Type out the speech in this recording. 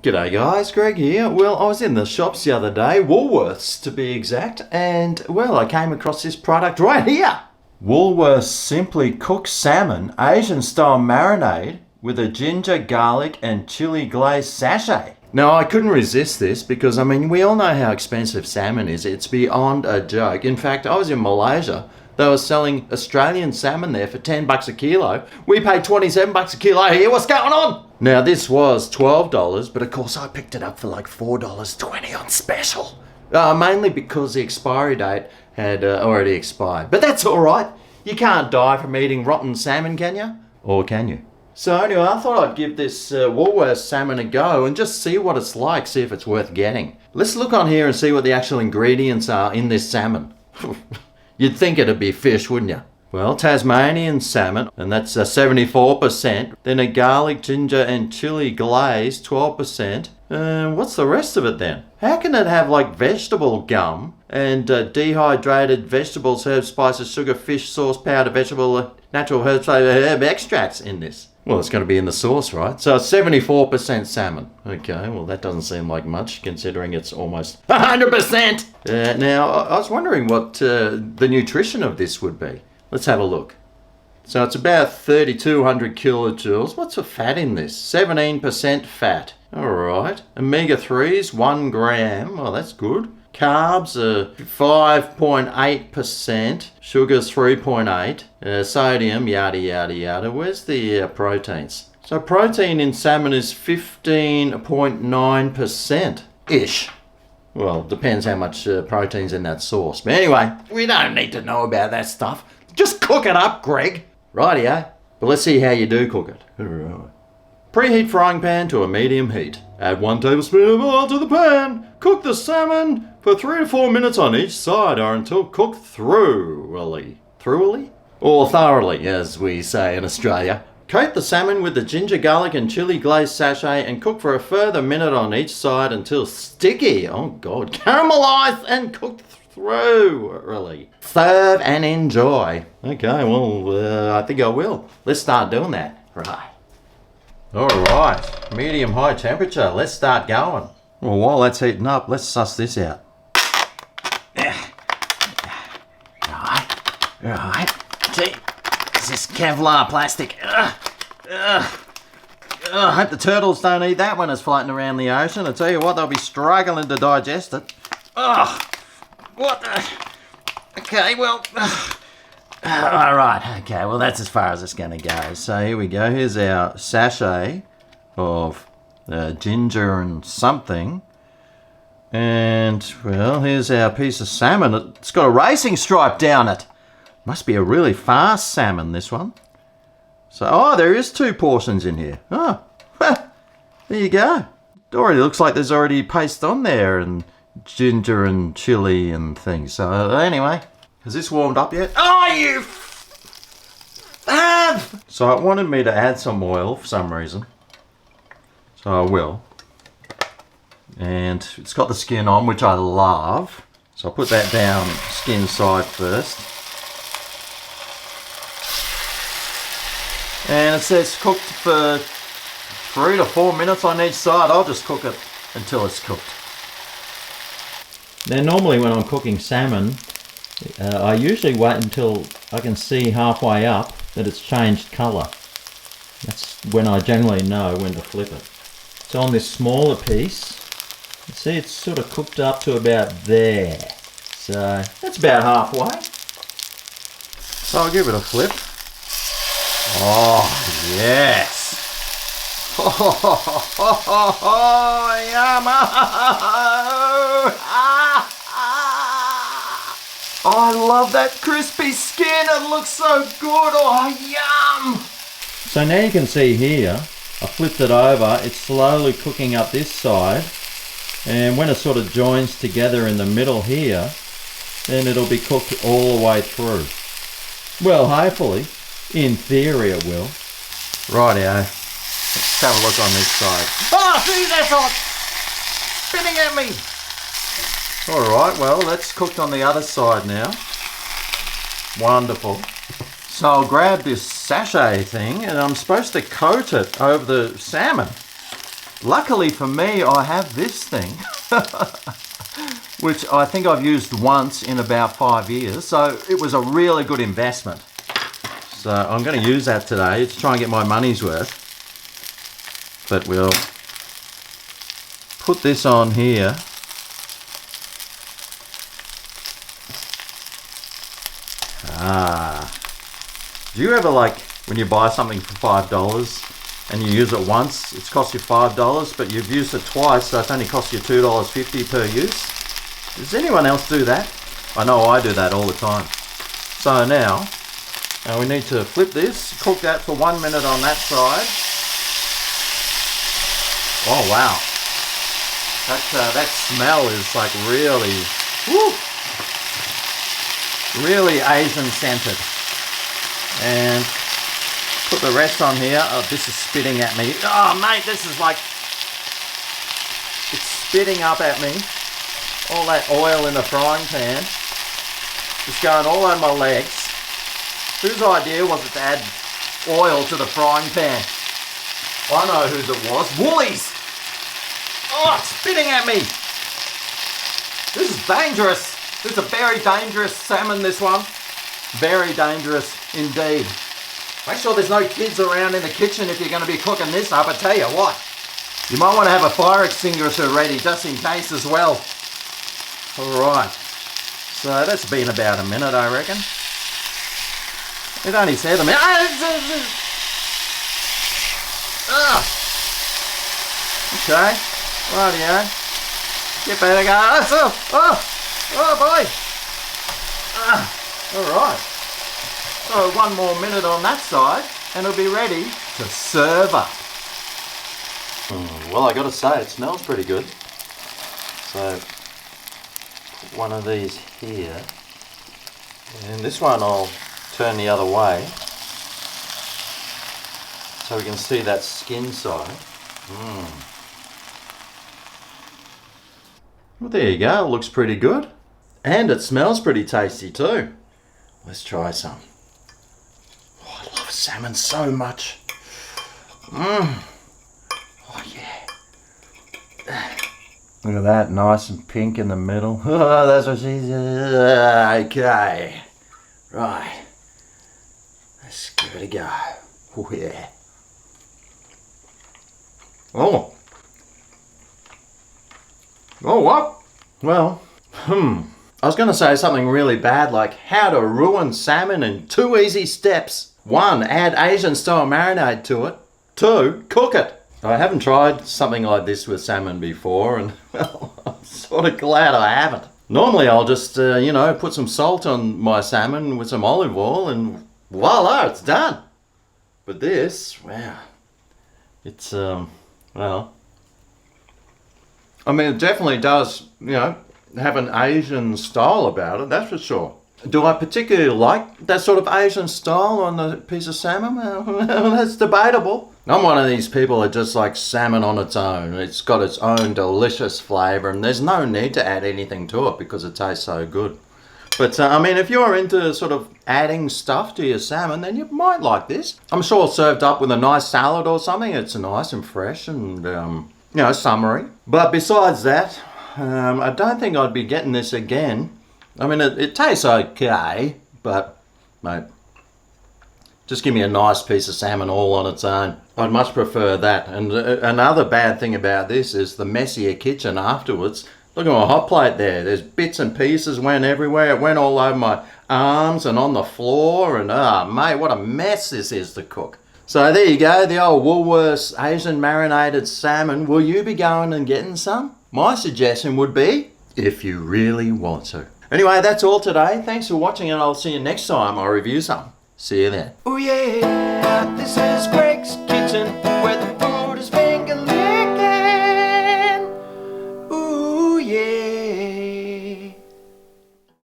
G'day guys, Greg here. Well, I was in the shops the other day, Woolworths to be exact, and well, I came across this product right here. Woolworths Simply Cooked Salmon Asian Style Marinade with a ginger, garlic and chili glaze sachet. Now, I couldn't resist this because, I mean, we all know how expensive salmon is. It's beyond a joke. In fact, I was in Malaysia. They were selling Australian salmon there for $10 a kilo. We paid $27 a kilo here. What's going on? Now, this was $12, but of course I picked it up for like $4.20 on special. Mainly because the expiry date had already expired. But that's all right. You can't die from eating rotten salmon, can you? Or can you? So anyway, I thought I'd give this Woolworths salmon a go and just see what it's like, see if it's worth getting. Let's look on here and see what the actual ingredients are in this salmon. You'd think it'd be fish, wouldn't you? Well, Tasmanian salmon, and that's 74%. Then a garlic, ginger and chili glaze, 12%. What's the rest of it then? How can it have like vegetable gum and dehydrated vegetables, herbs, spices, sugar, fish sauce, powder, vegetable, natural herbs, herb extracts in this? Well, it's going to be in the sauce, right? So 74% salmon. Okay, well that doesn't seem like much considering it's almost 100%. Now, I was wondering what the nutrition of this would be. Let's have a look. So it's about 3,200 kilojoules. What's the fat in this? 17% fat. All right. Omega-3s, 1 gram. Well, that's good. Carbs are 5.8%. Sugars 3.8. Sodium, yada, yada, yada. Where's the proteins? So protein in salmon is 15.9%-ish. Well, depends how much protein's in that sauce. But anyway, we don't need to know about that stuff. Just cook it up, Greg. Rightio. But let's see how you do cook it. Preheat frying pan to a medium heat. Add 1 tablespoon of oil to the pan. Cook the salmon for 3 to 4 minutes on each side or until cooked thoroughly. Or thoroughly, as we say in Australia. Coat the salmon with the ginger, garlic and chili glaze sachet and cook for a further minute on each side until sticky. Oh God. Caramelized and cooked thoroughly. Serve and enjoy. Okay, well, I think I will. Let's start doing that. Right. Alright, medium-high temperature. Let's start going. Well, while that's heating up, let's suss this out. Right. Gee, is this Kevlar plastic? I hope the turtles don't eat that when it's floating around the ocean. I tell you what, they'll be struggling to digest it. What the... Okay, well... Alright, okay, well that's as far as it's going to go. So here we go, here's our sachet of ginger and something. And, well, here's our piece of salmon. It's got a racing stripe down it. Must be a really fast salmon, this one. So, there is 2 portions in here. Oh, there you go. It already looks like there's already paste on there and ginger and chili and things. So, anyway... Has this warmed up yet? Oh, you have! So it wanted me to add some oil for some reason. So I will. And it's got the skin on, which I love. So I'll put that down skin side first. And it says cooked for 3 to 4 minutes on each side. I'll just cook it until it's cooked. Now normally when I'm cooking salmon, I usually wait until I can see halfway up that it's changed colour. That's when I generally know when to flip it. So on this smaller piece, you see it's sort of cooked up to about there. So that's about halfway. So I'll give it a flip. Oh, yes! Oh, yum! Oh, I love that crispy skin. It looks so good. Oh, yum! So now you can see here, I flipped it over. It's slowly cooking up this side. And when it sort of joins together in the middle here, then it'll be cooked all the way through. Well, hopefully. In theory it will. Rightio. Let's have a look on this side. Oh, see, that's hot! Spinning at me! Alright, well, that's cooked on the other side now. Wonderful. So I'll grab this sachet thing and I'm supposed to coat it over the salmon. Luckily for me, I have this thing, which I think I've used once in about 5 years. So it was a really good investment. So I'm going to use that today to try and get my money's worth. But we'll put this on here. Do you ever, like, when you buy something for $5 and you use it once, it's cost you $5, but you've used it twice, so it's only cost you $2.50 per use? Does anyone else do that? I know I do that all the time. So now we need to flip this, cook that for 1 minute on that side. Oh wow, that smell is like really, woo, really Asian scented. And put the rest on here. Oh, this is spitting at me. Oh mate, this is like, it's spitting up at me. All that oil in the frying pan, just going all over my legs. Whose idea was it to add oil to the frying pan? I know whose it was. Woolies! Oh, it's spitting at me. This is dangerous. This is a very dangerous salmon, this one. Very dangerous indeed. Make sure there's no kids around in the kitchen if you're going to be cooking this up. I tell you what, you might want to have a fire extinguisher ready just in case as well. Alright, so that's been about a minute, I reckon. It only said a minute. Okay, rightio. Get better go. Oh boy. Alright. So 1 more minute on that side and it'll be ready to serve up. Well, I gotta say, it smells pretty good. So put one of these here. And this one I'll turn the other way so we can see that skin side. Well, there you go. It looks pretty good. And it smells pretty tasty too. Let's try some. Oh, I love salmon so much. Oh yeah. Look at that, nice and pink in the middle. Oh, that's what she said. Okay. Right. Let's give it a go. Oh yeah. Oh. Oh, what? Well, I was going to say something really bad like how to ruin salmon in 2 easy steps. 1, add Asian style marinade to it. 2, cook it. I haven't tried something like this with salmon before, and well, I'm sort of glad I haven't. Normally I'll just, put some salt on my salmon with some olive oil and voila, it's done. But this, wow, it's, well, I mean, it definitely does, have an Asian style about it, that's for sure. Do I particularly like that sort of Asian style on the piece of salmon? Well, that's debatable. I'm one of these people that just likes salmon on its own. It's got its own delicious flavour and there's no need to add anything to it because it tastes so good. But, I mean, if you're into sort of adding stuff to your salmon, then you might like this. I'm sure served up with a nice salad or something, it's nice and fresh and, summery. But besides that, I don't think I'd be getting this again. I mean, it tastes okay, but, mate, just give me a nice piece of salmon all on its own. I'd much prefer that. And another bad thing about this is the messier kitchen afterwards. Look at my hot plate there. There's bits and pieces went everywhere. It went all over my arms and on the floor. And, mate, what a mess this is to cook. So there you go, the old Woolworths Asian marinated salmon. Will you be going and getting some? My suggestion would be, if you really want to. Anyway, that's all today. Thanks for watching and I'll see you next time I review some. See you then. Oh yeah, this is great.